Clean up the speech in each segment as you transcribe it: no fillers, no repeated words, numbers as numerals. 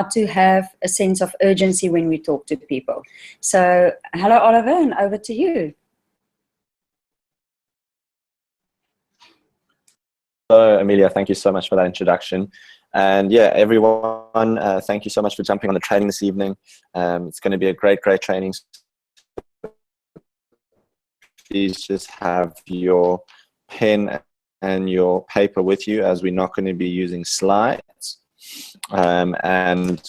to have a sense of urgency when we talk to people. So, hello, Oliver, and over to you. Hello, Amelia. Thank you so much for that introduction. And yeah, everyone, thank you so much for jumping on the training this evening. It's going to be a great training. Please just have your pen and your paper with you, as we're not going to be using slides. And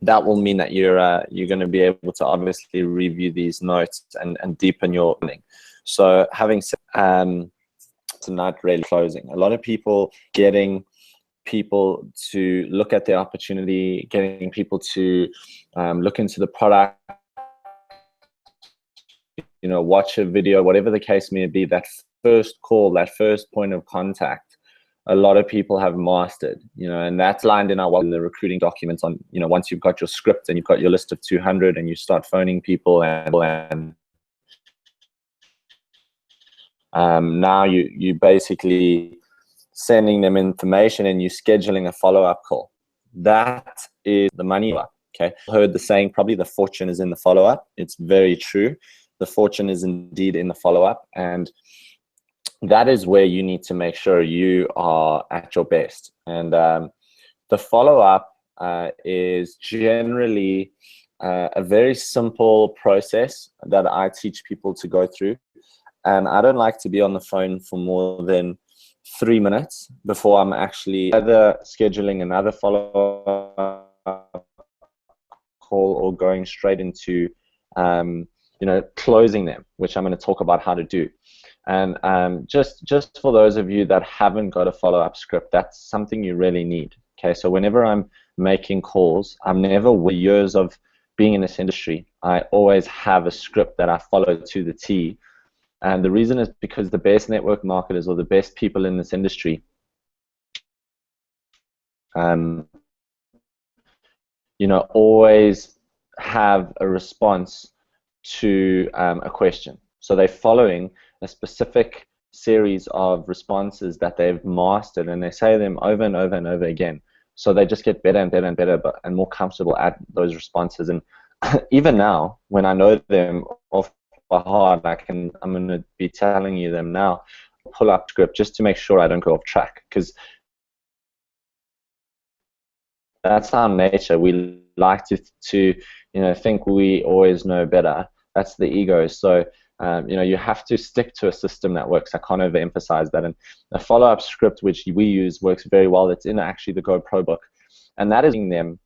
that will mean that you're going to be able to obviously review these notes and deepen your learning. So having said tonight, really closing. A lot of people getting people to look at the opportunity, getting people to look into the product, you know, watch a video, whatever the case may be. That first call, that first point of contact, a lot of people have mastered, you know, and that's lined in in the recruiting documents on, you know, once you've got your script and you've got your list of 200 and you start phoning people and now you basically sending them information and you scheduling a follow-up call. That is the money. Okay, heard the saying, probably the fortune is in the follow-up. It's very true. The fortune is indeed in the follow-up, and that is where you need to make sure you are at your best. And the follow-up is generally a very simple process that I teach people to go through. And I don't like to be on the phone for more than 3 minutes before I'm actually either scheduling another follow-up call or going straight into, you know, closing them, which I'm going to talk about how to do. And just for those of you that haven't got a follow-up script, that's something you really need. Okay, so whenever I'm making calls, I'm never, with years of being in this industry, I always have a script that I follow to the T. And the reason is because the best network marketers or the best people in this industry, you know, always have a response to a question. So they're following a specific series of responses that they've mastered, and they say them over and over and over again. So they just get better and better and better and more comfortable at those responses. And even now, when I know them off by heart, I'm going to be telling you them now. Pull up script just to make sure I don't go off track, because that's our nature. We like to you know, think we always know better. That's the ego. So you know, you have to stick to a system that works. I can't overemphasize that. And the follow-up script which we use works very well. It's in actually the GoPro book, and that is them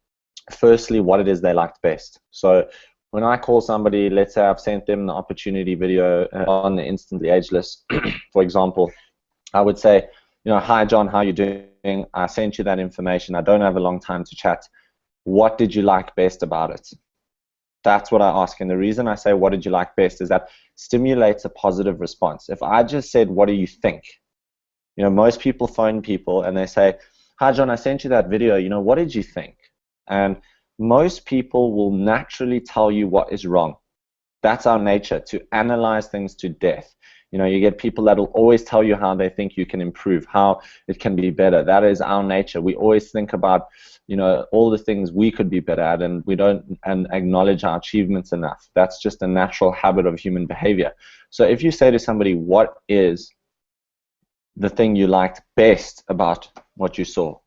firstly what it is they liked best. So when I call somebody, let's say I've sent them the opportunity video on the Instantly Ageless, for example, I would say, you know, hi John, how you doing? I sent you that information. I don't have a long time to chat. What did you like best about it? That's what I ask. And the reason I say what did you like best is that stimulates a positive response. If I just said, what do you think? You know, most people phone people and they say, hi John, I sent you that video. You know, what did you think? And most people will naturally tell you what is wrong. That's our nature, to analyze things to death. You know, you get people that will always tell you how they think you can improve, how it can be better. That is our nature. We always think about, you know, all the things we could be better at, and we don't acknowledge our achievements enough. That's just a natural habit of human behavior. So if you say to somebody, what is the thing you liked best about what you saw?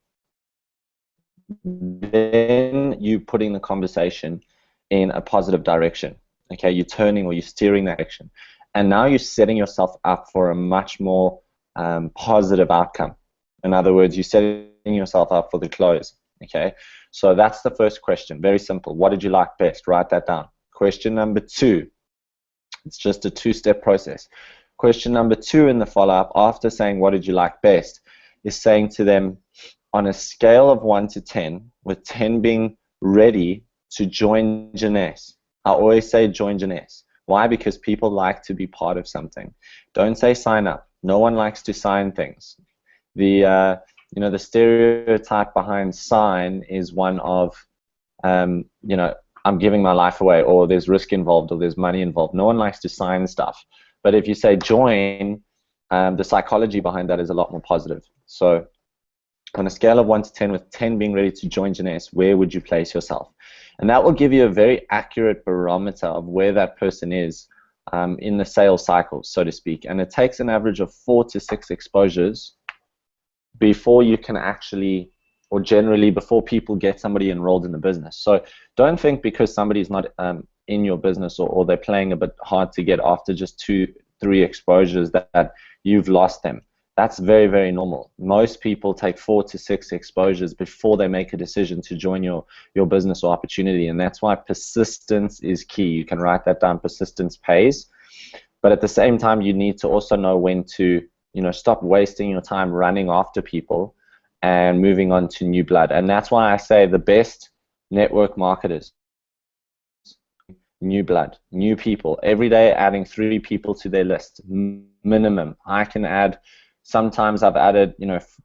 Then you're putting the conversation in a positive direction. Okay, you're turning or you're steering that direction, and now you're setting yourself up for a much more positive outcome. In other words, you're setting yourself up for the close. Okay, so that's the first question. Very simple. What did you like best? Write that down. Question number 2. It's just a 2-step process. Question number 2 in the follow-up, after saying what did you like best, is saying to them, on a scale of 1 to 10, with 10 being ready to join Jeunesse. I always say join Jeunesse. Why? Because people like to be part of something. Don't say sign up. No one likes to sign things. The you know, the stereotype behind sign is one of you know, I'm giving my life away, or there's risk involved, or there's money involved. No one likes to sign stuff. But if you say join, the psychology behind that is a lot more positive. So On a scale of 1 to 10, with 10 being ready to join Janice, where would you place yourself? And that will give you a very accurate barometer of where that person is in the sales cycle, so to speak. And it takes an average of 4 to 6 exposures before you can actually, or generally before people get somebody enrolled in the business. So don't think because somebody's not in your business, or they're playing a bit hard to get after just 2, 3 exposures that you've lost them. That's very, very normal. Most people take 4 to 6 exposures before they make a decision to join your business or opportunity, and that's why persistence is key. You can write that down. Persistence pays. But at the same time, you need to also know when to, stop wasting your time running after people and moving on to new blood. And that's why I say the best network marketers, new blood, new people, every day adding 3 people to their list, minimum. I can add, sometimes I've added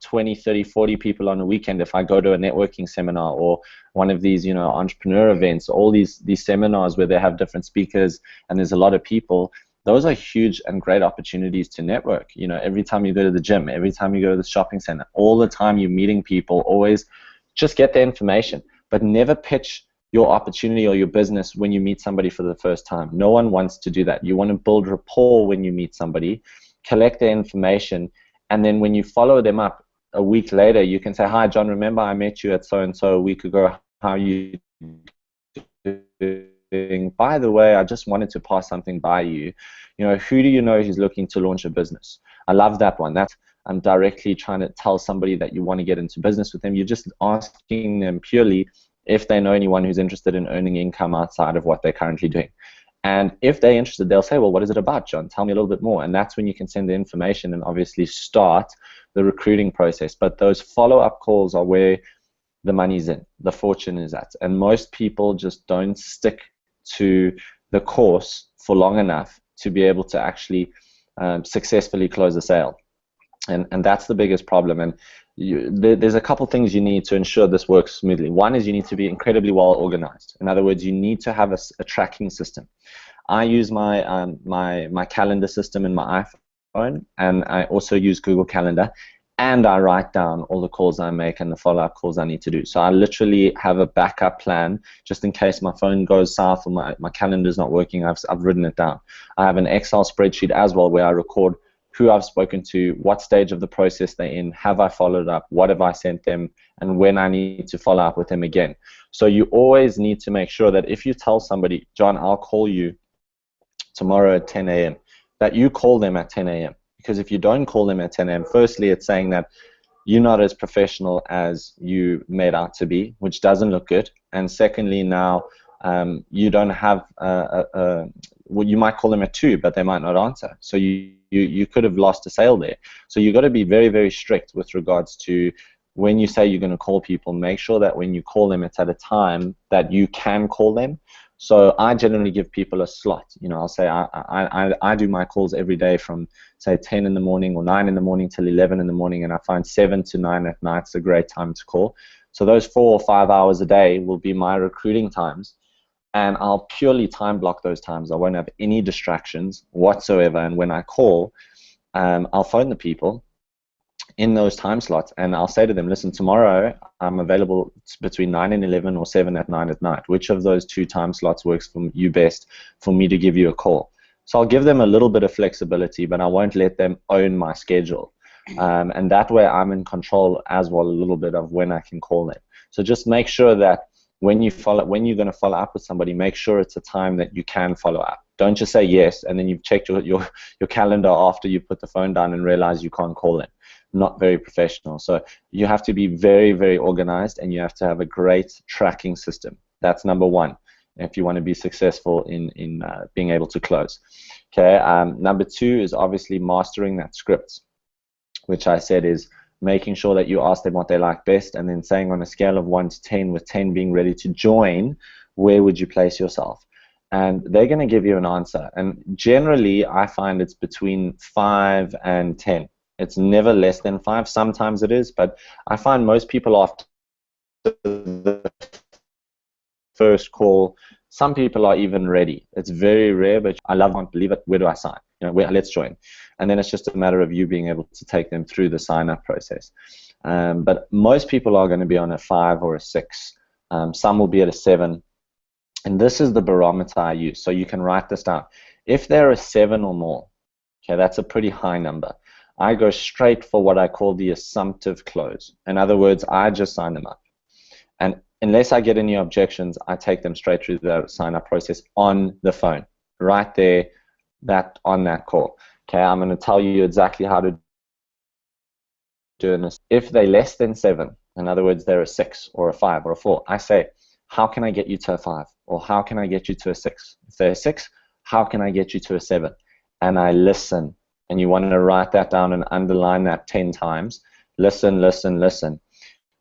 20, 30, 40 people on a weekend if I go to a networking seminar or one of these entrepreneur events, all these seminars where they have different speakers and there's a lot of people. Those are huge and great opportunities to network. Every time you go to the gym, every time you go to the shopping center, all the time you're meeting people. Always just get the information, but never pitch your opportunity or your business when you meet somebody for the first time. No one wants to do that. You want to build rapport when you meet somebody, collect their information, and then when you follow them up a week later, you can say, "Hi, John, remember I met you at so-and-so a week ago. How are you doing? By the way, I just wanted to pass something by you. Who do you know who's looking to launch a business?" I love that one. I'm directly trying to tell somebody that you want to get into business with them. You're just asking them purely if they know anyone who's interested in earning income outside of what they're currently doing. And if they're interested, they'll say, "Well, what is it about, John? Tell me a little bit more." And that's when you can send the information and obviously start the recruiting process. But those follow-up calls are where the money's in, the fortune is at. And most people just don't stick to the course for long enough to be able to actually successfully close a sale. And that's the biggest problem. And there's a couple things you need to ensure this works smoothly. One is you need to be incredibly well organized. In other words, you need to have a tracking system. I use my my calendar system in my iPhone, and I also use Google Calendar, and I write down all the calls I make and the follow-up calls I need to do. So I literally have a backup plan just in case my phone goes south or my calendar is not working. I've written it down. I have an Excel spreadsheet as well where I record who I've spoken to, what stage of the process they're in, have I followed up, what have I sent them, and when I need to follow up with them again. So you always need to make sure that if you tell somebody, "John, I'll call you tomorrow at 10 a.m., that you call them at 10 a.m. Because if you don't call them at 10 a.m., firstly, it's saying that you're not as professional as you made out to be, which doesn't look good. And secondly, now you don't have well, you might call them at 2, but they might not answer. So you could have lost a sale there. So you've got to be very, very strict with regards to when you say you're going to call people. Make sure that when you call them, it's at a time that you can call them. So I generally give people a slot. I'll say I do my calls every day from, say, 10 in the morning or 9 in the morning till 11 in the morning, and I find 7 to 9 at night is a great time to call. So those 4 or 5 hours a day will be my recruiting times. And I'll purely time block those times. I won't have any distractions whatsoever. And when I call, I'll phone the people in those time slots, and I'll say to them, "Listen, tomorrow I'm available between 9 and 11 or 7 at 9 at night. Which of those 2 time slots works for you best for me to give you a call?" So I'll give them a little bit of flexibility, but I won't let them own my schedule. And that way I'm in control as well a little bit of when I can call them. So just make sure that when you're going to follow up with somebody, make sure it's a time that you can follow up. Don't just say yes and then you've checked your calendar after you put the phone down and realize you can't call them. Not very professional. So you have to be very, very organized, and you have to have a great tracking system. That's number one if you want to be successful in being able to close. Okay. Number 2 is obviously mastering that script, which I said is making sure that you ask them what they like best, and then saying on a scale of 1 to 10, with 10 being ready to join, where would you place yourself? And they're going to give you an answer. And generally, I find it's between 5 and 10. It's never less than 5. Sometimes it is, but I find most people after the first call, some people are even ready. It's very rare, but I can't believe it. Where do I sign? Let's join. And then it's just a matter of you being able to take them through the sign-up process. But most people are going to be on a 5 or a 6. Some will be at a 7. And this is the barometer I use. So you can write this down. If they're a 7 or more, okay, that's a pretty high number. I go straight for what I call the assumptive close. In other words, I just sign them up. And unless I get any objections, I take them straight through the sign-up process on the phone, right there, on that call. Okay, I'm going to tell you exactly how to do this. If they're less than 7, in other words, they're a 6 or a 5 or a 4, I say, how can I get you to a 5? Or how can I get you to a 6? If they're a 6, how can I get you to a 7? And I listen. And you want to write that down and underline that 10 times. Listen, listen, listen.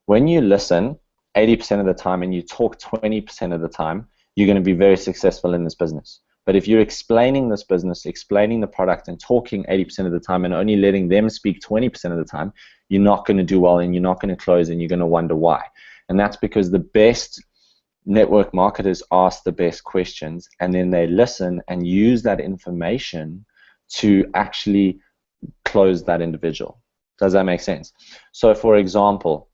When you listen 80% of the time and you talk 20% of the time, you're going to be very successful in this business. But if you're explaining this business, explaining the product, and talking 80% of the time and only letting them speak 20% of the time, you're not going to do well, and you're not going to close, and you're going to wonder why. And that's because the best network marketers ask the best questions, and then they listen and use that information to actually close that individual. Does that make sense? So for example,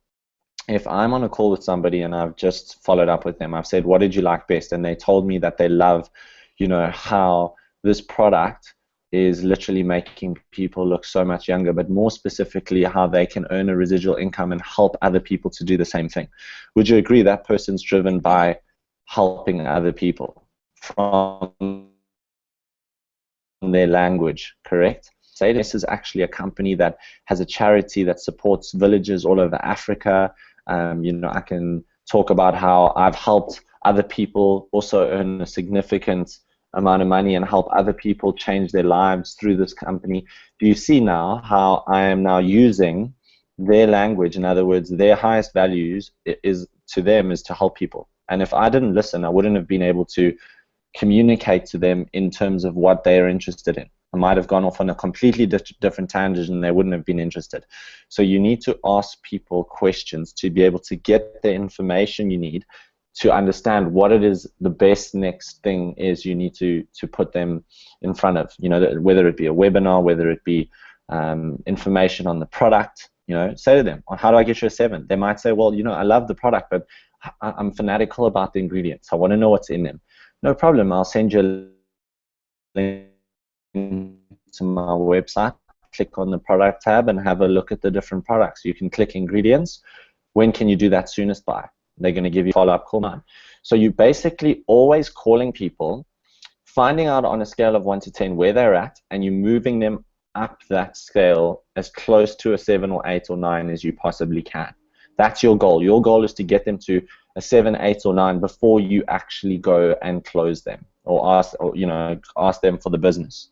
if I'm on a call with somebody and I've just followed up with them, I've said, what did you like best? And they told me that they love, you know, how this product is literally making people look so much younger, but more specifically how they can earn a residual income and help other people to do the same thing. Would you agree that person's driven by helping other people from their language, correct? Say this is actually a company that has a charity that supports villages all over Africa. You know, I can talk about how I've helped other people also earn a significant amount of money and help other people change their lives through this company. Do you see now how I am now using their language? In other words, their highest values is to them is to help people. And if I didn't listen, I wouldn't have been able to communicate to them in terms of what they are interested in. I might have gone off on a completely different tangent and they wouldn't have been interested. So you need to ask people questions to be able to get the information you need to understand what it is the best next thing is you need to put them in front of. You know, whether it be a webinar, whether it be information on the product. You know, say to them, how do I get you a 7? They might say, well, you know, I love the product, but I'm fanatical about the ingredients. I want to know what's in them. No problem. I'll send you a link to my website. Click on the product tab and have a look at the different products. You can click ingredients. When can you do that soonest by? They're going to give you a follow-up call now. So you're basically always calling people, finding out on a scale of 1 to 10 where they're at, and you're moving them up that scale as close to a 7 or 8 or 9 as you possibly can. That's your goal. Your goal is to get them to a 7, 8, or 9 before you actually go and close them or ask them for the business.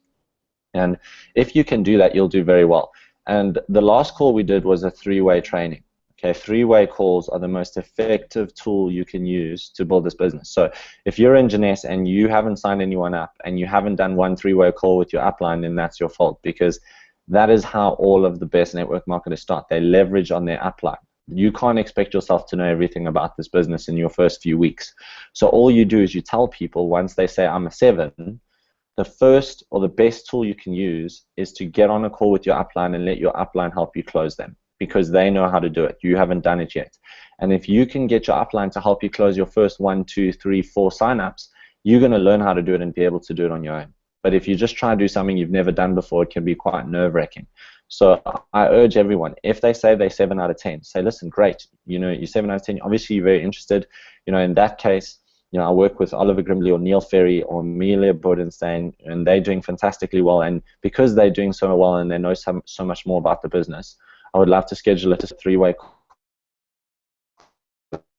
And if you can do that, you'll do very well. And the last call we did was a 3-way training. Okay, 3-way calls are the most effective tool you can use to build this business. So if you're in Jeunesse and you haven't signed anyone up and you haven't done one 3-way call with your upline, then that's your fault, because that is how all of the best network marketers start. They leverage on their upline. You can't expect yourself to know everything about this business in your first few weeks. So all you do is you tell people, once they say I'm a 7, the first or the best tool you can use is to get on a call with your upline and let your upline help you close them, because they know how to do it. You haven't done it yet. And if you can get your upline to help you close your first 1, 2, 3, 4 signups, you're going to learn how to do it and be able to do it on your own. But if you just try to do something you've never done before, it can be quite nerve-wracking. So I urge everyone, if they say they're 7 out of 10, say, listen, great, you know, you're 7 out of 10, obviously you're very interested. You know, in that case, you know, I work with Oliver Grimley or Neil Ferry or Amelia Bodenstein, and they're doing fantastically well. And because they're doing so well and they know so much more about the business, I would love to schedule it as a 3-way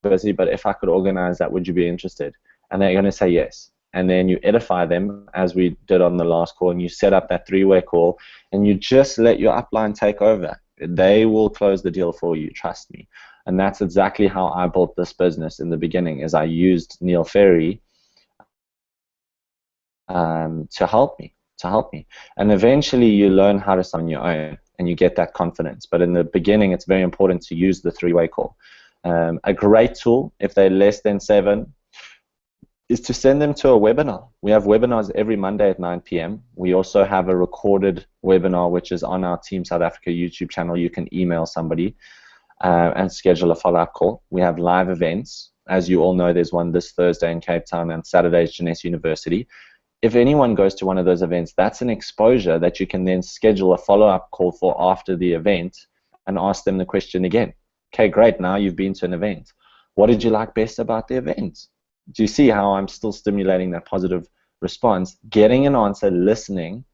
busy, but if I could organize that, would you be interested? And they're going to say yes. And then you edify them, as we did on the last call, and you set up that 3-way call, and you just let your upline take over. They will close the deal for you, trust me. And that's exactly how I built this business in the beginning, is I used Neil Ferry to help me. And eventually you learn how to sell on your own, and you get that confidence. But in the beginning, it's very important to use the 3-way call. A great tool, if they're less than 7, is to send them to a webinar. We have webinars every Monday at 9 p.m. We also have a recorded webinar, which is on our Team South Africa YouTube channel. You can email somebody. and schedule a follow-up call. We have live events. As you all know, there's one this Thursday in Cape Town and Saturday at Jeunesse University. If anyone goes to one of those events, that's an exposure that you can then schedule a follow-up call for after the event and ask them the question again. Okay, great, now you've been to an event. What did you like best about the event? Do you see how I'm still stimulating that positive response, getting an answer, listening,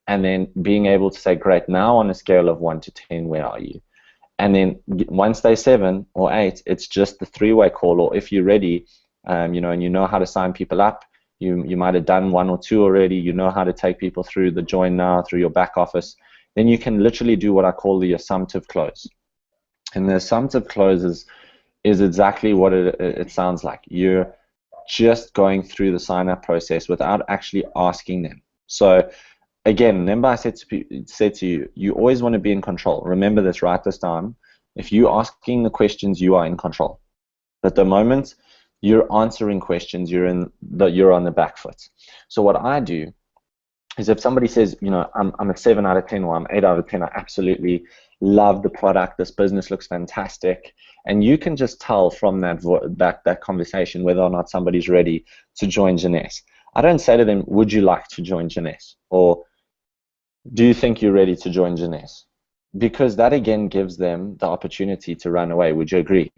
and then being able to say, great, now on a scale of 1 to 10, where are you? And then once they're 7 or 8, it's just the 3-way call, or if you're ready, you know, and you know how to sign people up, you might have done 1 or 2 already, you know how to take people through the join now, through your back office, then you can literally do what I call the assumptive close. And the assumptive close is exactly what it sounds like. You're just going through the sign-up process without actually asking them. So again, remember I said to you, you always want to be in control. Remember this, write this down. If you're asking the questions, you are in control. But the moment you're answering questions, you're on the back foot. So what I do is if somebody says, you know, I'm a 7 out of 10 or I'm 8 out of 10, I absolutely love the product, this business looks fantastic, and you can just tell from that conversation whether or not somebody's ready to join Jeunesse. I don't say to them, would you like to join Jeunesse? Or do you think you're ready to join Jeunesse? Because that again gives them the opportunity to run away. Would you agree?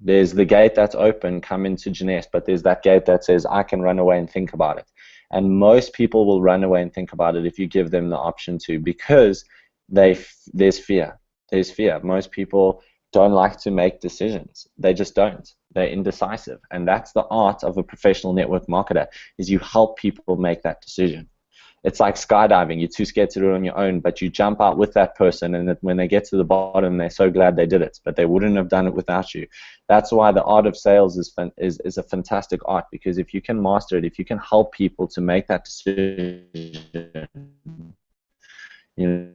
There's the gate that's open, come into Jeunesse, but there's that gate that says I can run away and think about it. And most people will run away and think about it if you give them the option to, because there's fear. There's fear. Most people don't like to make decisions. They just don't. They're indecisive. And that's the art of a professional network marketer, is you help people make that decision. It's like skydiving. You're too scared to do it on your own, but you jump out with that person, and when they get to the bottom, they're so glad they did it, but they wouldn't have done it without you. That's why the art of sales is a fantastic art, because if you can master it, if you can help people to make that decision, you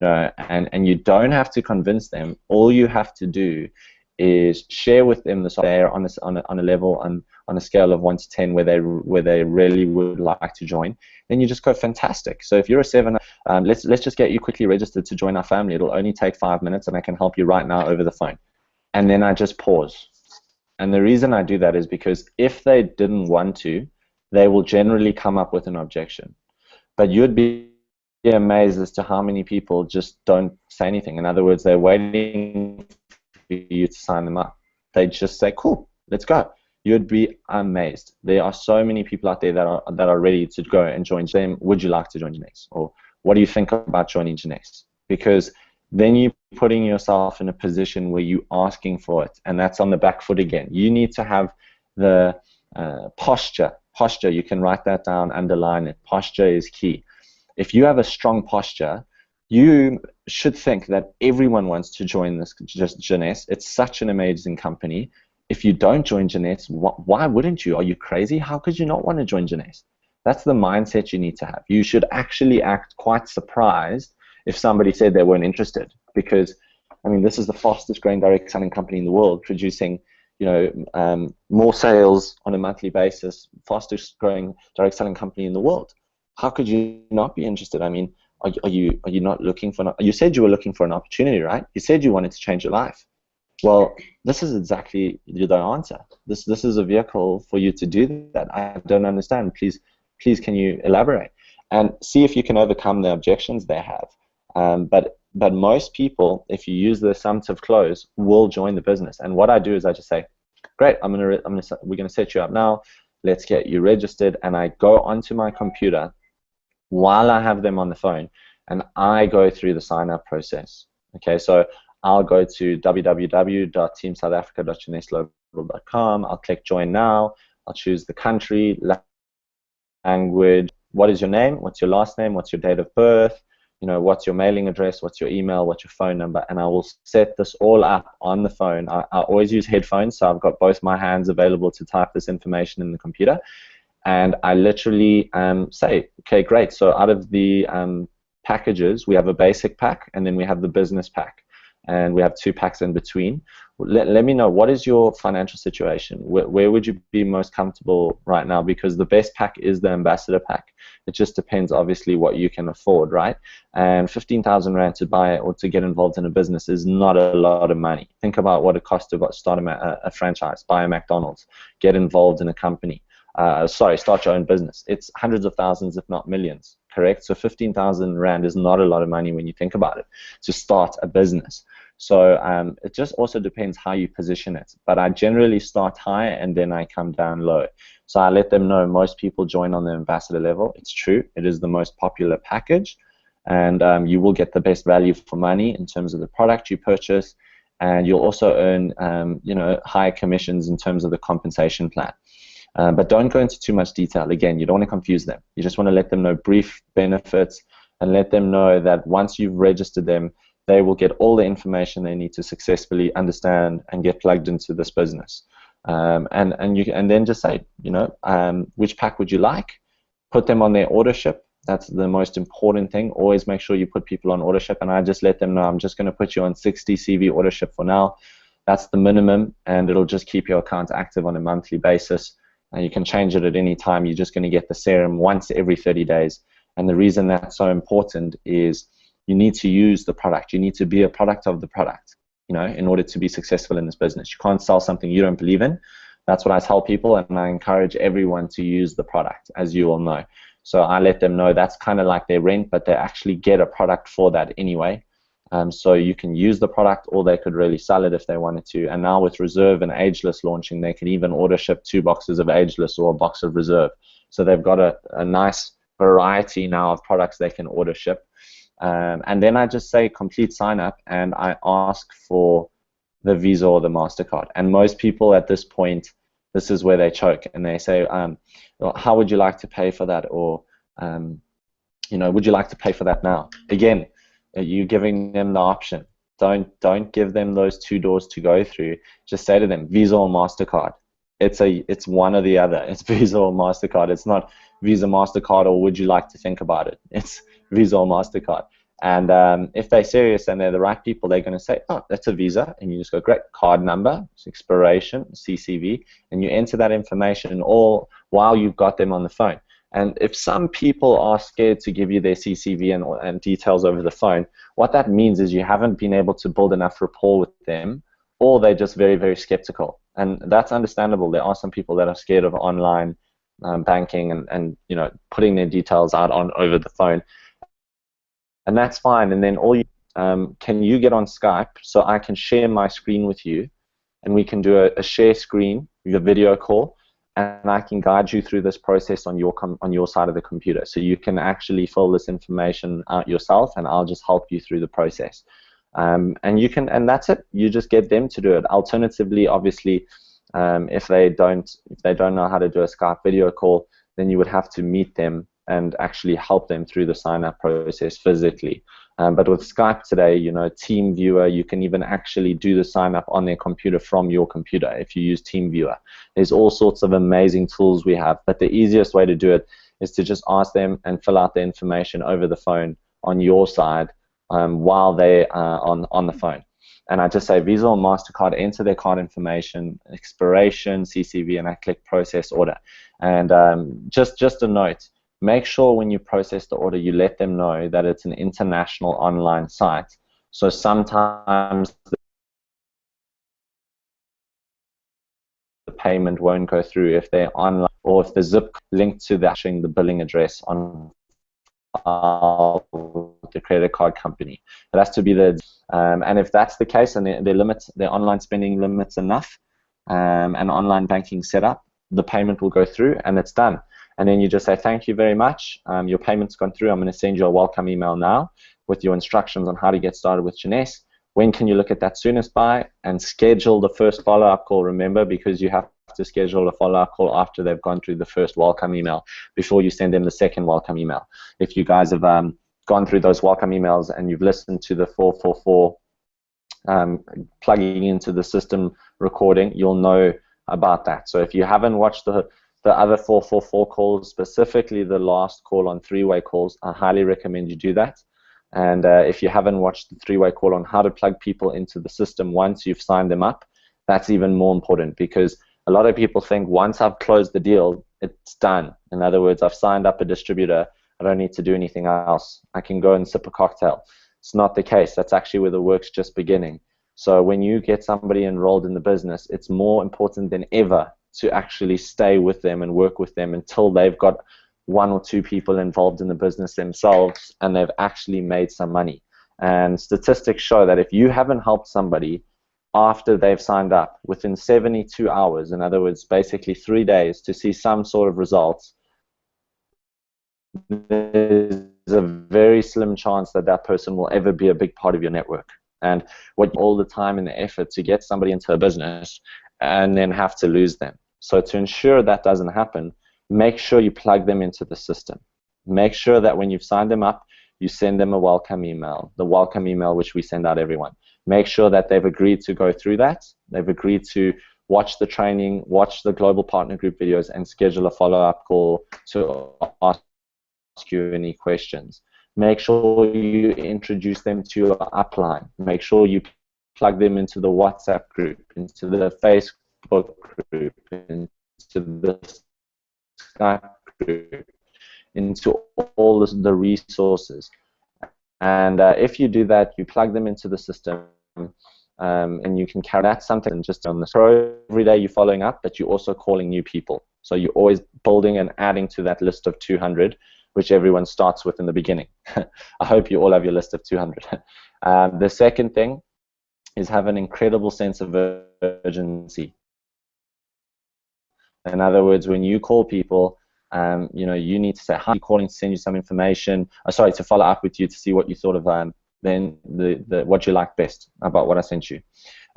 know, and you don't have to convince them. All you have to do is share with them the software on a level, on a scale of 1 to 10 where they really would like to join. Then you just go, fantastic. So if you're a 7, let's just get you quickly registered to join our family. It'll only take 5 minutes, and I can help you right now over the phone. And then I just pause. And the reason I do that is because if they didn't want to, they will generally come up with an objection. But you'd be amazed as to how many people just don't say anything. In other words, they're waiting for you to sign them up. They just say, cool, let's go. You'd be amazed. There are so many people out there that are ready to go and join them. Would you like to join Jeunesse? Or what do you think about joining Jeunesse? Because then you're putting yourself in a position where you're asking for it, and that's on the back foot again. You need to have the posture. Posture, you can write that down, underline it. Posture is key. If you have a strong posture, you should think that everyone wants to join this Jeunesse. It's such an amazing company. If you don't join Jeunesse, why wouldn't you? Are you crazy? How could you not want to join Jeunesse? That's the mindset you need to have. You should actually act quite surprised if somebody said they weren't interested, because, I mean, this is the fastest growing direct selling company in the world, producing, you know, more sales on a monthly basis, fastest growing direct selling company in the world. How could you not be interested? I mean, are you not looking for? You said you were looking for an opportunity, right? You said you wanted to change your life. Well, this is exactly the answer. This is a vehicle for you to do that. I don't understand. Please, can you elaborate and see if you can overcome the objections they have. But most people, if you use the assumptive close, will join the business. And what I do is I just say, great, we're gonna set you up now. Let's get you registered. And I go onto my computer while I have them on the phone, and I go through the sign-up process. Okay, so I'll go to www.teamsouthafrica.jeunesse.com. I'll click Join Now. I'll choose the country, language. What is your name? What's your last name? What's your date of birth? You know, what's your mailing address? What's your email? What's your phone number? And I will set this all up on the phone. I always use headphones, so I've got both my hands available to type this information in the computer. And I literally say, okay, great. So out of the packages, we have a basic pack, and then we have the business pack. and we have 2 packs in between. Let me know, what is your financial situation? Where would you be most comfortable right now? Because the best pack is the ambassador pack. It just depends, obviously, what you can afford, right? And 15,000 Rand to buy or to get involved in a business is not a lot of money. Think about what it costs to start a franchise, buy a McDonald's, get involved in a company. Start your own business. It's hundreds of thousands, if not millions, correct? So 15,000 Rand is not a lot of money when you think about it to start a business. So it just also depends how you position it. But I generally start high and then I come down low. So I let them know most people join on the ambassador level. It's true. It is the most popular package. And you will get the best value for money in terms of the product you purchase. And you'll also earn higher commissions in terms of the compensation plan. But don't go into too much detail. Again, you don't want to confuse them. You just want to let them know brief benefits and let them know that once you've registered them, they will get all the information they need to successfully understand and get plugged into this business. And then just say, which pack would you like? Put them on their ordership. That's the most important thing. Always make sure you put people on ordership. And I just let them know, I'm just going to put you on 60 CV ordership for now. That's the minimum, and it'll just keep your account active on a monthly basis. And you can change it at any time. You're just going to get the serum once every 30 days. And the reason that's so important is you need to use the product. You need to be a product of the product, in order to be successful in this business. You can't sell something you don't believe in. That's what I tell people, and I encourage everyone to use the product, as you all know. So I let them know that's kind of like their rent, but they actually get a product for that anyway. So you can use the product, or they could really sell it if they wanted to. And now with Reserve and Ageless launching, they can even order ship 2 boxes of Ageless or a box of Reserve. So they've got a nice variety now of products they can order ship. And then I just say complete sign up, and I ask for the Visa or the MasterCard. And most people at this point, this is where they choke, and they say, how would you like to pay for that? Or, would you like to pay for that now? Again, you're giving them the option. Don't give them those 2 doors to go through. Just say to them, Visa or MasterCard. It's one or the other. It's Visa or MasterCard. It's not Visa, MasterCard, or would you like to think about it? It's Visa or MasterCard. And if they're serious and they're the right people, they're going to say, oh, that's a Visa. And you just go, great, card number, expiration, CCV, and you enter that information all while you've got them on the phone. And if some people are scared to give you their CCV and details over the phone, what that means is you haven't been able to build enough rapport with them, or they're just very, very skeptical. And that's understandable. There are some people that are scared of online banking and putting their details out over the phone. And that's fine. And then can you get on Skype so I can share my screen with you, and we can do a share screen, your video call, and I can guide you through this process on your side of the computer. So you can actually fill this information out yourself, and I'll just help you through the process. And that's it. You just get them to do it. Alternatively, obviously, if they don't know how to do a Skype video call, then you would have to meet them and actually help them through the sign-up process physically. But with Skype today, Team Viewer, you can even actually do the sign-up on their computer from your computer if you use Team Viewer. There's all sorts of amazing tools we have, but the easiest way to do it is to just ask them and fill out the information over the phone on your side while they are on the phone. And I just say Visa or MasterCard, enter their card information, expiration, CCV, and I click process order. And just a note, make sure when you process the order, you let them know that it's an international online site. So sometimes the payment won't go through if they're online, or if the zip linked to the billing address on the credit card company. It has to be and if that's the case and their online spending limits enough and online banking set up, the payment will go through and it's done. And then you just say, thank you very much. Your payment's gone through. I'm going to send you a welcome email now with your instructions on how to get started with Jeunesse. When can you look at that soonest by? And schedule the first follow-up call, remember, because you have to schedule a follow-up call after they've gone through the first welcome email before you send them the second welcome email. If you guys have gone through those welcome emails and you've listened to the 444 plugging into the system recording, you'll know about that. So if you haven't watched the other 444 calls, specifically the last call on three-way calls, I highly recommend you do that. And if you haven't watched the three-way call on how to plug people into the system once you've signed them up, that's even more important, because a lot of people think once I've closed the deal, it's done. In other words, I've signed up a distributor, I don't need to do anything else. I can go and sip a cocktail. It's not the case. That's actually where the work's just beginning. So when you get somebody enrolled in the business, it's more important than ever to actually stay with them and work with them until they've got one or two people involved in the business themselves and they've actually made some money. And statistics show that if you haven't helped somebody after they've signed up within 72 hours, in other words, basically 3 days, to see some sort of results, there's a very slim chance that that person will ever be a big part of your network. And what all the time and the effort to get somebody into a business and then have to lose them. So to ensure that doesn't happen, make sure you plug them into the system. Make sure that when you've signed them up, you send them a welcome email, the welcome email which we send out everyone. Make sure that they've agreed to go through that. They've agreed to watch the training, watch the global partner group videos, and schedule a follow-up call to ask you any questions. Make sure you introduce them to your upline. Make sure you plug them into the WhatsApp group, into the Facebook group, into the Skype group, into all the resources. And if you do that, you plug them into the system, and you can carry that something just on the scroll. Every day you're following up, but you're also calling new people. So you're always building and adding to that list of 200, which everyone starts with in the beginning. I hope you all have your list of 200. The second thing is have an incredible sense of urgency. In other words, when you call people, you know, you need to say, hi, I'm calling to send you some information. Sorry, to follow up with you to see what you thought of then what you like best about what I sent you.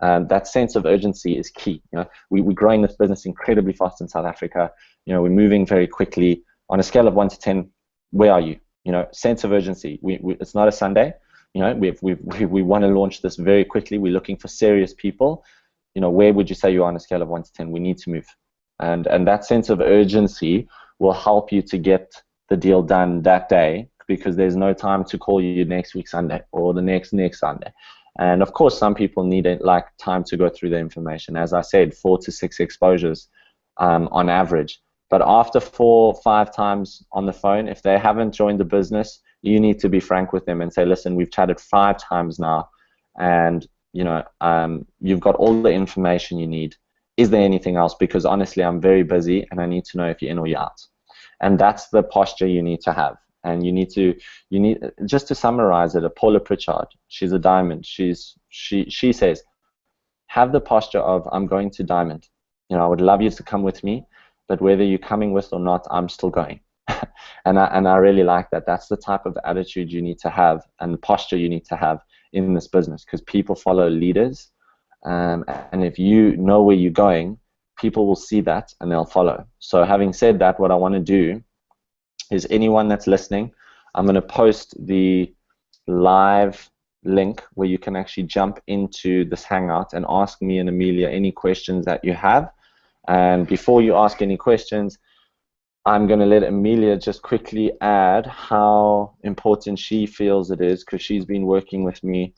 That sense of urgency is key. You know, we're growing this business incredibly fast in South Africa. You know, we're moving very quickly. On a scale of 1 to 10, where are you? You know, sense of urgency. It's not a Sunday. You know, we want to launch this very quickly. We're looking for serious people. You know, where would you say you are on a scale of 1 to 10? We need to move. And that sense of urgency will help you to get the deal done that day, because there's no time to call you next week Sunday or the next Sunday. And of course, some people need like time to go through the information. As I said, 4 to 6 exposures on average. But after 4 or 5 times on the phone, if they haven't joined the business, you need to be frank with them and say, listen, we've chatted 5 times now, and you know, you've got all the information you need. Is there anything else? Because honestly, I'm very busy and I need to know if you're in or you're out. And that's the posture you need to have. And you need just to summarize it, Paula Pritchard, she's a diamond. She says, have the posture of, I'm going to diamond. You know, I would love you to come with me, but whether you're coming with or not, I'm still going. and I really like that. That's the type of attitude you need to have and the posture you need to have in this business, because people follow leaders. And if you know where you're going, people will see that and they'll follow. So having said that, what I want to do is, anyone that's listening, I'm going to post the live link where you can actually jump into this Hangout and ask me and Amelia any questions that you have. And before you ask any questions, I'm going to let Amelia just quickly add how important she feels it is, because she's been working with me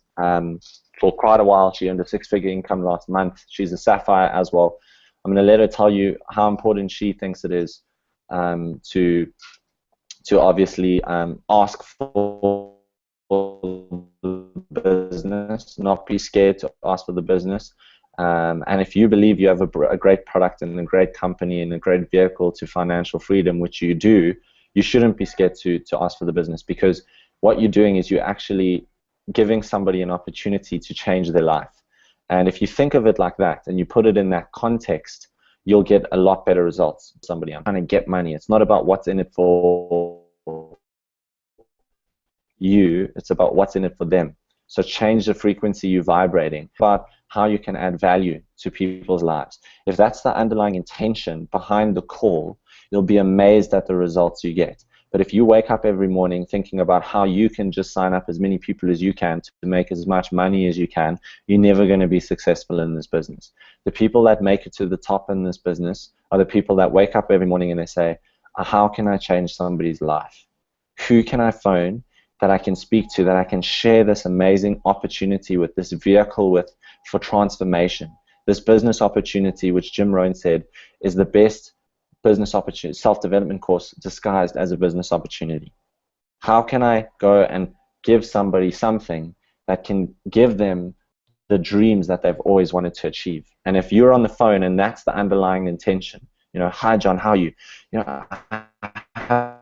for quite a while. She earned a 6-figure income last month. She's a Sapphire as well. I'm going to let her tell you how important she thinks it is to obviously ask for the business, not be scared to ask for the business. And if you believe you have a great product and a great company and a great vehicle to financial freedom, which you do, you shouldn't be scared to ask for the business, because what you're doing is you're actually giving somebody an opportunity to change their life. And if you think of it like that and you put it in that context, you'll get a lot better results. Somebody, I'm trying to get money. It's not about what's in it for you, it's about what's in it for them. So change the frequency you're vibrating, about how you can add value to people's lives. If that's the underlying intention behind the call, you'll be amazed at the results you get. But if you wake up every morning thinking about how you can just sign up as many people as you can to make as much money as you can, you're never going to be successful in this business. The people that make it to the top in this business are the people that wake up every morning and they say, how can I change somebody's life? Who can I phone that I can speak to, that I can share this amazing opportunity with, this vehicle with for transformation, this business opportunity, which Jim Rohn said is the best business opportunity, self-development course disguised as a business opportunity. How can I go and give somebody something that can give them the dreams that they've always wanted to achieve? And if you're on the phone and that's the underlying intention, you know, hi John, how are you? You know, I have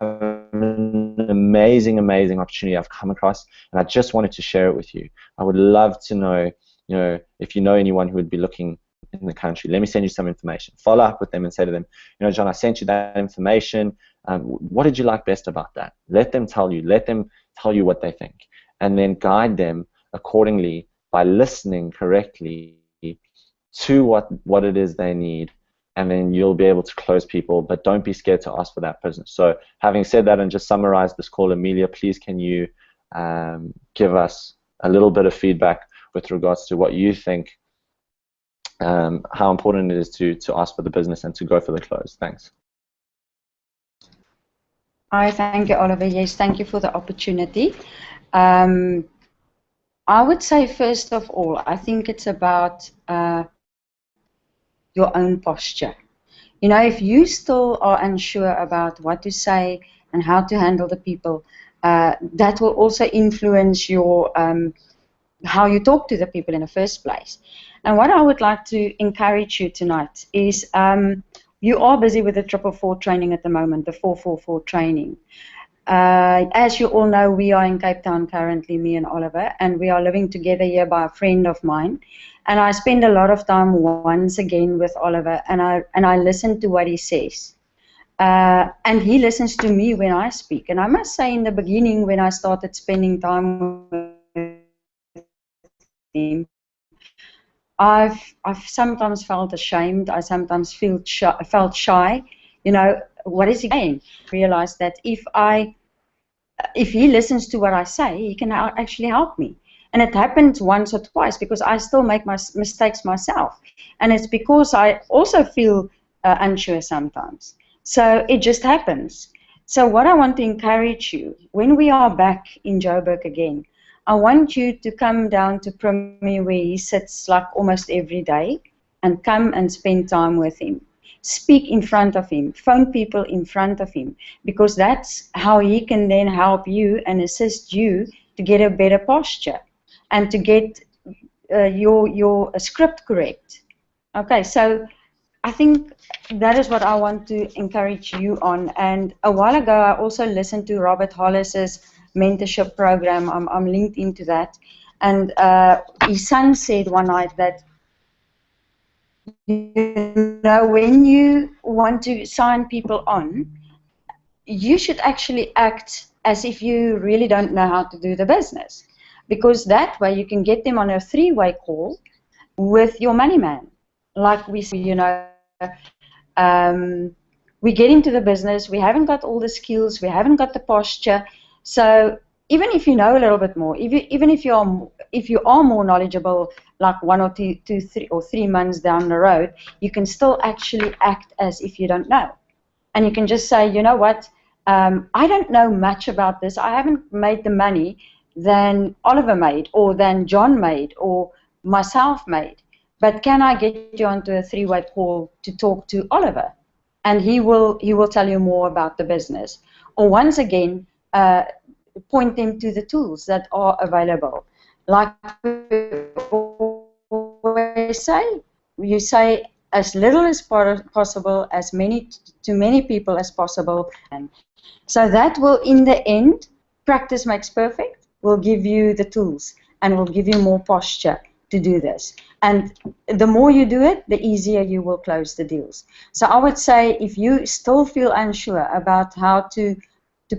an amazing opportunity I've come across, and I just wanted to share it with you. I would love to know, you know, if you know anyone who would be looking in the country, let me send you some information. Follow up with them and say to them, you know, John, I sent you that information. What did you like best about that? Let them tell you. Let them tell you what they think, and then guide them accordingly by listening correctly to what it is they need, and then you'll be able to close people. But don't be scared to ask for that business. So having said that, and just summarize this call, Amelia, please can you give us a little bit of feedback with regards to what you think, how important it is to ask for the business and to go for the close. Thanks. I thank you, Oliver. Yes, thank you for the opportunity. I would say, first of all, I think it's about your own posture. You know, if you still are unsure about what to say and how to handle the people, that will also influence your how you talk to the people in the first place. And what I would like to encourage you tonight is you are busy with the 444 training at the moment, the 444 training. As you all know, we are in Cape Town currently, me and Oliver, and we are living together here by a friend of mine. And I spend a lot of time once again with Oliver, and I listen to what he says. And he listens to me when I speak. And I must say, in the beginning, when I started spending time with him, I've sometimes felt ashamed. I sometimes felt shy. You know, what is he saying? Realize that if he listens to what I say, he can actually help me. And it happened once or twice because I still make my mistakes myself. And it's because I also feel unsure sometimes. So it just happens. So what I want to encourage you, when we are back in Joburg again, I want you to come down to Premier where he sits like almost every day and come and spend time with him. Speak in front of him, phone people in front of him, because that's how he can then help you and assist you to get a better posture and to get your script correct. Okay, so I think that is what I want to encourage you on. And a while ago, I also listened to Robert Hollis's mentorship program. I'm linked into that. And his son said one night that, you know, when you want to sign people on, you should actually act as if you really don't know how to do the business. Because that way you can get them on a three-way call with your money man. Like we say, you know, we get into the business, we haven't got all the skills, we haven't got the posture. So even if you know a little bit more, even if you are more knowledgeable, like 1 or 2, 3 or 3 months down the road, you can still actually act as if you don't know. And you can just say, you know what, I don't know much about this. I haven't made the money than Oliver made, or than John made, or myself made. But can I get you onto a three-way call to talk to Oliver? And he will tell you more about the business. Or once again, point them to the tools that are available. Like we always say, you say as little as possible, as many to many people as possible. And so that will, in the end, practice makes perfect, will give you the tools and will give you more posture to do this. And the more you do it, the easier you will close the deals. So I would say, if you still feel unsure about how to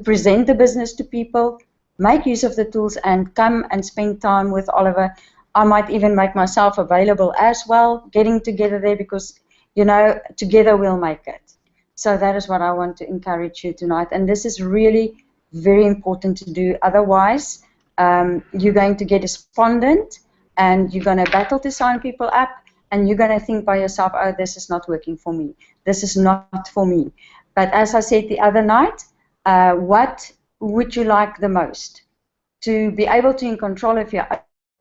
present the business to people, make use of the tools and come and spend time with Oliver. I might even make myself available as well, getting together there, because, you know, together we'll make it. So that is what I want to encourage you tonight. And this is really very important to do. Otherwise, you're going to get despondent, and you're going to battle to sign people up, and you're going to think by yourself, oh, this is not working for me. This is not for me. But as I said the other night, what would you like the most? to be able to in control of your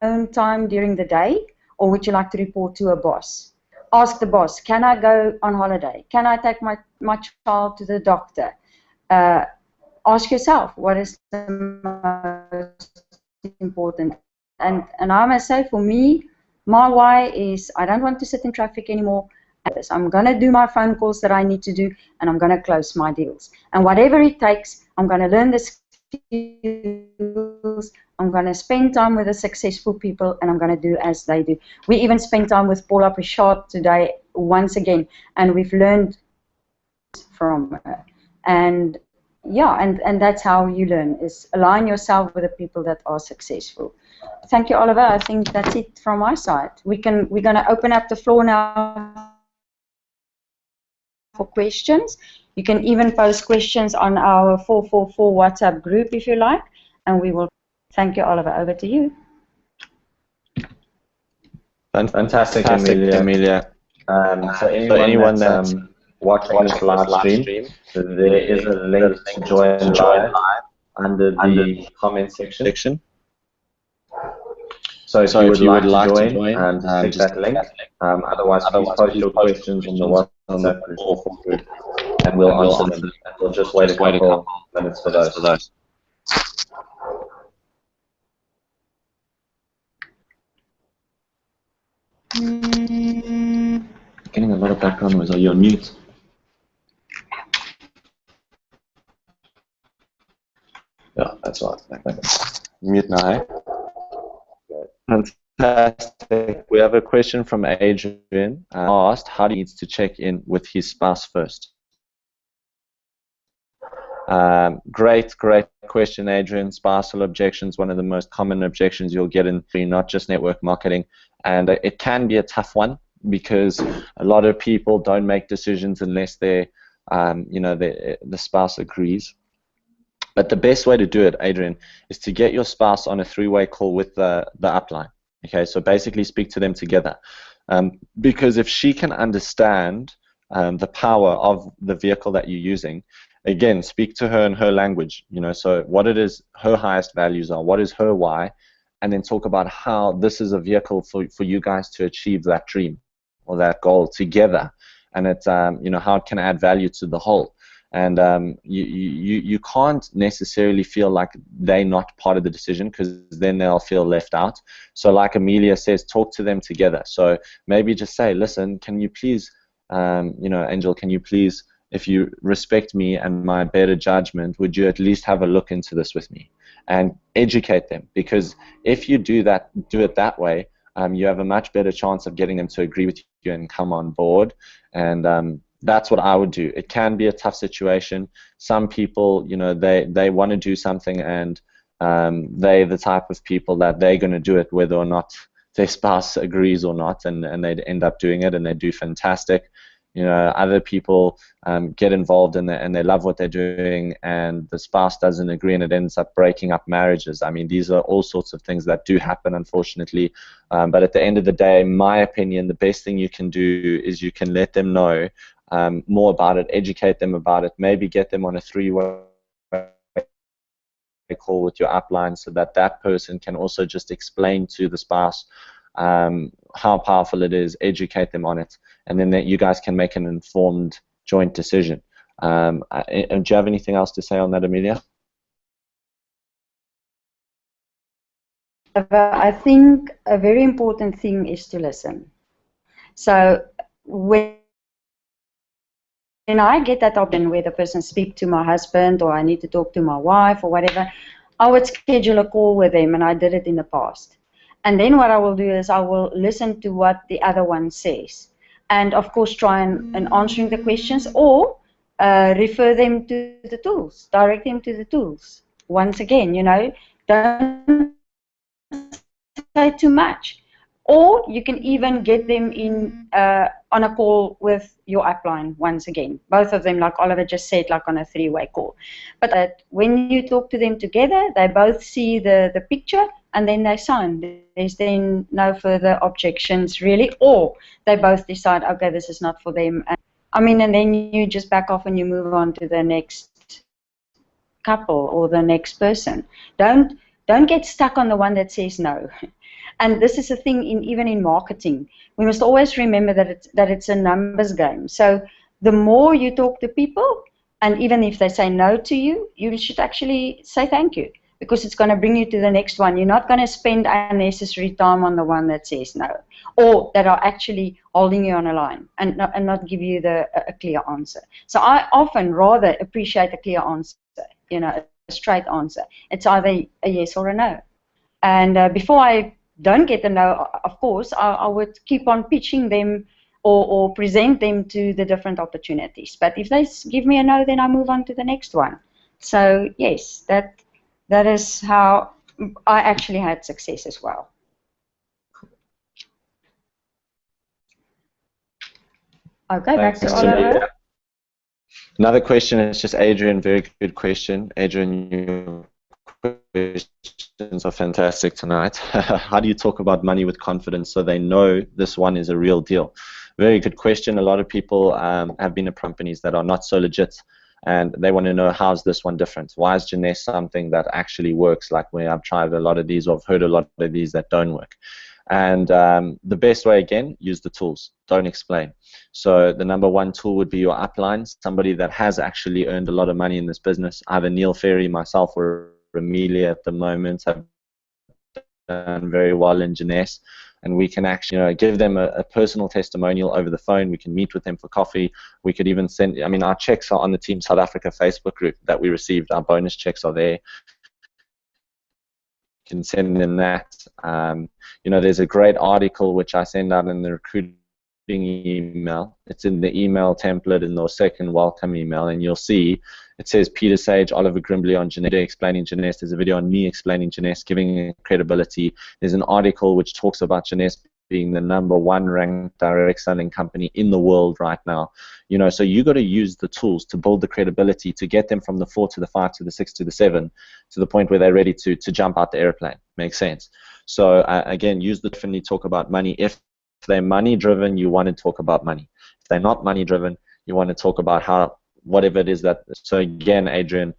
own time during the day, or would you like to report to a boss? Ask the boss, can I go on holiday? Can I take my child to the doctor? Ask yourself, what is the most important? And I must say, for me, my why is I don't want to sit in traffic anymore. I'm going to do my phone calls that I need to do, and I'm going to close my deals. And whatever it takes, I'm going to learn the skills. I'm going to spend time with the successful people, and I'm going to do as they do. We even spent time with Paula Pichard today once again, and we've learned from her. And yeah, and that's how you learn, is align yourself with the people that are successful. Thank you, Oliver. I think that's it from my side. We're going to open up the floor now for questions. You can even post questions on our 444 WhatsApp group if you like, and we will. Thank you, Oliver. Over to you. Fantastic, Amelia. So anyone that's watching this live stream, there is a link to join live under the comment section. So if you would like to join, just click that link. Otherwise, please post your questions on the WhatsApp group, and we'll answer them. We'll just wait a couple minutes for those. Getting a lot of background noise. Are you on mute? Yeah, that's right. Mute now, eh? Fantastic. We have a question from Adrian. Asked how he needs to check in with his spouse first. Great question, Adrian. Spousal objections, one of the most common objections you'll get in not just network marketing, and it can be a tough one because a lot of people don't make decisions unless the spouse agrees. But the best way to do it, Adrian, is to get your spouse on a three-way call with the upline. Okay, so basically speak to them together, because if she can understand the power of the vehicle that you're using, again, speak to her in her language. So what it is, her highest values are, what is her why, and then talk about how this is a vehicle for you guys to achieve that dream or that goal together, and it's how it can add value to the whole. And you can't necessarily feel like they're not part of the decision, because then they'll feel left out. So like Amelia says, talk to them together. So maybe just say, listen, can you please, Angel, can you please, if you respect me and my better judgment, would you at least have a look into this with me and educate them? Because if you do it that way, you have a much better chance of getting them to agree with you and come on board. And that's what I would do. It can be a tough situation. Some people, they want to do something, and they're the type of people that they're going to do it whether or not their spouse agrees or not, and they end up doing it, and they do fantastic. Other people get involved and they love what they're doing, and the spouse doesn't agree, and it ends up breaking up marriages. I mean, these are all sorts of things that do happen, unfortunately. But at the end of the day, in my opinion, the best thing you can do is you can let them know more about it, educate them about it, maybe get them on a three-way call with your upline, so that person can also just explain to the spouse how powerful it is, educate them on it, and then you guys can make an informed joint decision. And do you have anything else to say on that, Amelia? I think a very important thing is to listen. So when I get that option where the person speaks to my husband, or I need to talk to my wife or whatever, I would schedule a call with them, and I did it in the past. And then what I will do is I will listen to what the other one says, and of course try and answering the questions, or refer them to the tools, direct them to the tools. Once again, don't say too much. Or you can even get them in on a call with your upline once again. Both of them, like Oliver just said, like on a three-way call. But when you talk to them together, they both see the picture, and then they sign. There's then no further objections, really. Or they both decide, okay, this is not for them. And then you just back off and you move on to the next couple or the next person. Don't don't get stuck on the one that says no. And this is a thing even in marketing. We must always remember that it's a numbers game. So the more you talk to people, and even if they say no to you, you should actually say thank you, because it's going to bring you to the next one. You're not going to spend unnecessary time on the one that says no, or that are actually holding you on a line and not give you a clear answer. So I often rather appreciate a clear answer, a straight answer. It's either a yes or a no. And before I don't get the no, of course, I would keep on pitching them or present them to the different opportunities. But if they give me a no, then I move on to the next one. So yes, that is how I actually had success as well. Okay, back to Oliver. Another question is just Adrian, very good question. Adrian, your questions are fantastic tonight. How do you talk about money with confidence so they know this one is a real deal? Very good question. A lot of people have been at companies that are not so legit, and they want to know, how's this one different? Why is Jeunesse something that actually works, like where I've tried a lot of these, or I've heard a lot of these that don't work? And the best way, again, use the tools. Don't explain. So the number one tool would be your upline, somebody that has actually earned a lot of money in this business. Either Neil Ferry, myself, or Amelia at the moment have done very well in Jeunesse. And we can actually give them a personal testimonial over the phone. We can meet with them for coffee. We could even send, our checks are on the Team South Africa Facebook group that we received. Our bonus checks are there. Can send them that. There's a great article which I send out in the recruiting email. It's in the email template in the second welcome email, and you'll see it says Peter Sage, Oliver Grimbley on Jeunesse, explaining Jeunesse. There's a video on me explaining Jeunesse, giving credibility. There's an article which talks about Jeunesse being the #1 ranked direct selling company in the world right now. So you got to use the tools to build the credibility, to get them from the 4 to the 5 to the 6 to the 7 to the point where they're ready to jump out the airplane. Makes sense. So again, use the definitely talk about money. If they're money driven, you want to talk about money. If they're not money driven, you want to talk about how, whatever it is that. So again, Adrian,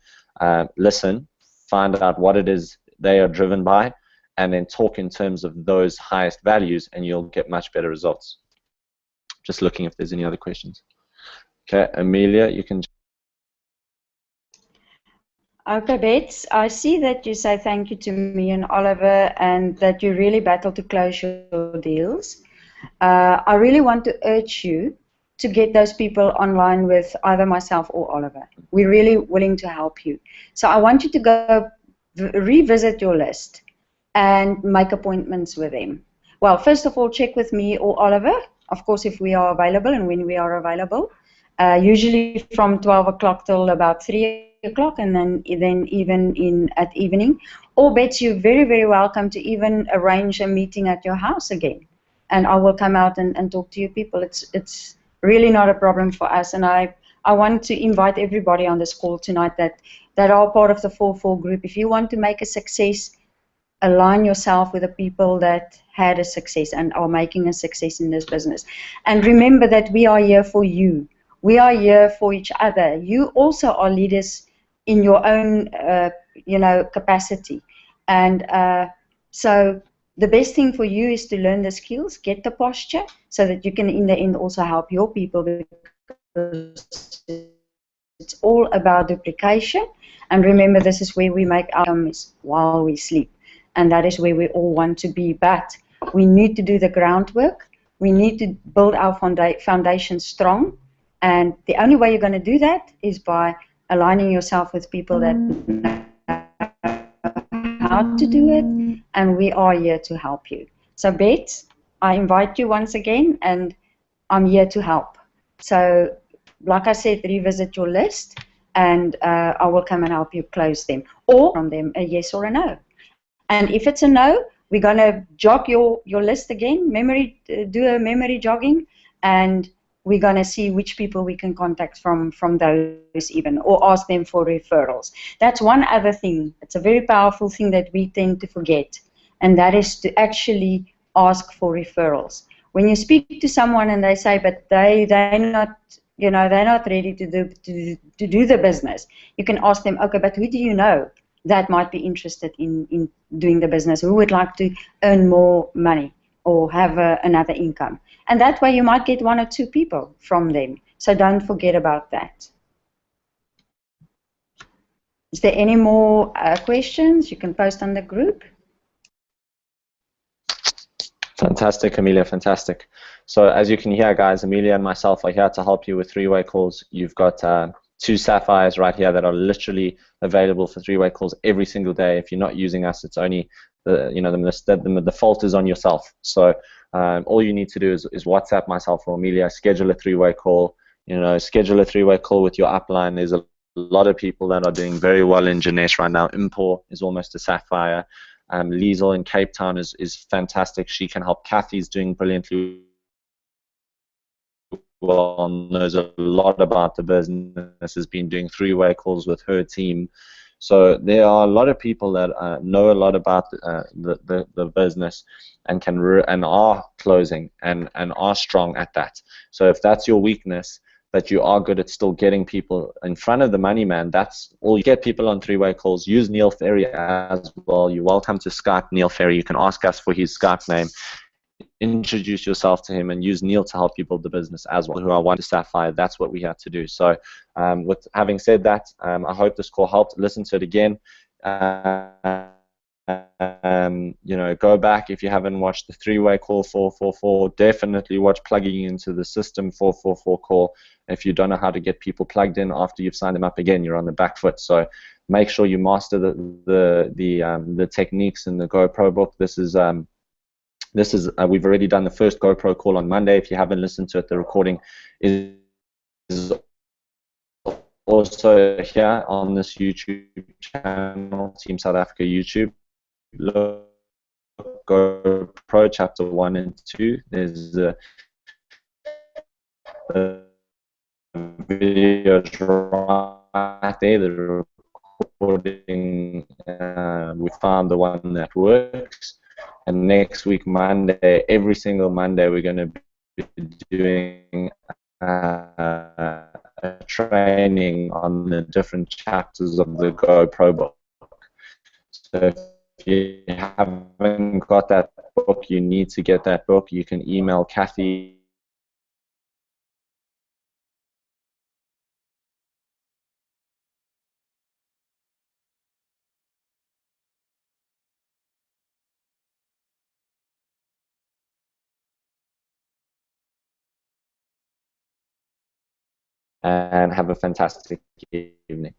listen, find out what it is they are driven by, and then talk in terms of those highest values, and you'll get much better results. Just looking if there's any other questions. Okay, Amelia, you can. Okay, Bets, I see that you say thank you to me and Oliver, and that you really battle to close your deals. I really want to urge you to get those people online with either myself or Oliver. We're really willing to help you. So I want you to go revisit your list and make appointments with them. Well, first of all, check with me or Oliver, of course, if we are available and when we are available. Usually from 12 o'clock till about 3 o'clock, and then even at evening. Or Bets, you're very, very welcome to even arrange a meeting at your house again. And I will come out and talk to you people. It's really not a problem for us. And I want to invite everybody on this call tonight that are part of the 4-4 group. If you want to make a success, align yourself with the people that had a success and are making a success in this business. And remember that we are here for you. We are here for each other. You also are leaders in your own, capacity. And so the best thing for you is to learn the skills, get the posture, so that you can, in the end, also help your people, because it's all about duplication. And remember, this is where we make our outcomes while we sleep. And that is where we all want to be. But we need to do the groundwork. We need to build our foundation strong. And the only way you're going to do that is by aligning yourself with people that know how to do it, and we are here to help you. So, Bet, I invite you once again, and I'm here to help. So, like I said, revisit your list, and I will come and help you close them, or from them a yes or a no. And if it's a no, we're going to jog your list again, do a memory jogging, and we're going to see which people we can contact from those even, or ask them for referrals. That's one other thing. It's a very powerful thing that we tend to forget, and that is to actually ask for referrals. When you speak to someone and they say, but they're not, they're not ready to do the business, you can ask them, okay, but who do you know that might be interested in doing the business, who would like to earn more money or have another income. And that way you might get 1 or 2 people from them. So don't forget about that. Is there any more questions? You can post on the group. Fantastic, Amelia, fantastic. So as you can hear, guys, Amelia and myself are here to help you with three-way calls. You've got 2 sapphires right here that are literally available for three-way calls every single day. If you're not using us, it's only the fault is on yourself. So all you need to do is WhatsApp myself or Amelia, schedule a three-way call. Schedule a three-way call with your upline. There's a lot of people that are doing very well in Jeunesse right now. Impor is almost a sapphire. Liesel in Cape Town is fantastic. She can help. Kathy's doing brilliantly well, knows a lot about the business, has been doing three-way calls with her team. So there are a lot of people that know a lot about the business and and are closing and are strong at that. So if that's your weakness, but you are good at still getting people in front of the money man, that's all. You get people on three-way calls. Use Neil Ferry as well. You're welcome to Skype Neil Ferry. You can ask us for his Skype name. Introduce yourself to him and use Neil to help you build the business as well. Who are one to Sapphire, that's what we have to do. So with having said that, I hope this call helped. Listen to it again. Go back if you haven't watched the three-way call 444. Definitely watch plugging into the system 444 call. If you don't know how to get people plugged in after you've signed them up, again, you're on the back foot. So make sure you master the techniques in the GoPro book. We've already done the first GoPro call on Monday. If you haven't listened to it, the recording is also here on this YouTube channel, Team South Africa YouTube. Look, GoPro chapter 1 and 2. There's a video right there. The recording, we found the one that works. And next week, Monday, every single Monday, we're going to be doing a training on the different chapters of the GoPro book. So if you haven't got that book, you need to get that book. You can email Kathy. And have a fantastic evening.